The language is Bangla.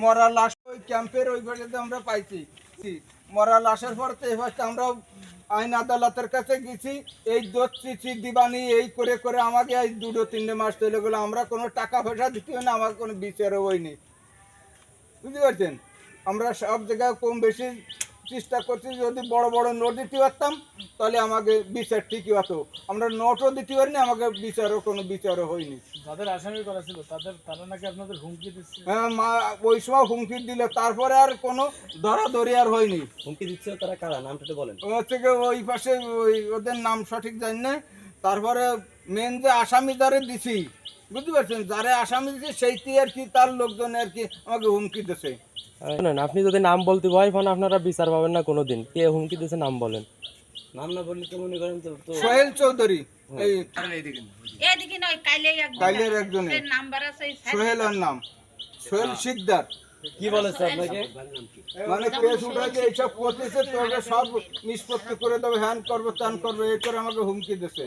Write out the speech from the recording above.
মরা লাশ ওই ক্যাম্পের ওই বাড়িতে আমরা পাইছি। মরা লাশের পর তো এবার আমরা আইন আদালতের কাছে গেছি, এই চিঠি দিবানি এই করে করে আমাকে এই 2-3 মাস চলে গেলো। আমরা কোনো টাকা পয়সা দিতে হয় না, আমার কোনো বিচারও হয়নি, বুঝতে পারছেন। আমরা সব জায়গায় কম বেশি চেষ্টা করছি, যদি বড় বড় নোট দিতে পারতাম তাহলে আমাকে বিচার ঠিকই হতো। আমরা নোটও দিতে পারিনি, আমাকে কোনো বিচারও হয়নি। যাদের আসামি করা ছিল তারা নাকি আপনাদের হুমকি দিচ্ছে? হ্যাঁ, ওই সময় হুমকি দিল, তারপরে আর কোনো ধরাধরি আর হয়নি। হুমকি দিচ্ছে তারা কারা, নামটা একটু বলেন। হচ্ছে কি ওই পাশে ওদের নাম সঠিক জানি না। তারপরে মেন যে আসামি যারে দিছি, বুঝতে পারছেন, যারে আসামি দিছি সেইটি আর কি তার লোকজন আর কি আমাকে হুমকি দিছে। শুনেন, আপনি যদি নাম বলতে ভয় পান আপনারা বিচার পাবেন না কোনোদিন। কে হুমকি দিয়েছে নাম বলেন। নাম না বললে তো মনে করেন তো সোহেল চৌধুরী, এই এদিকে নয় কাইলের একজনের নাম্বার আছে সোহেলের নাম সোহেল শিকদার। কি বলেছে আপনাকে? মানে কেস উঠাইছে, এইসব করতেছে, তোকে সব নিষ্পত্তি করে দেবে, হ্যান করবে ত্যান করবে, এই করে আমাকে হুমকি দিছে।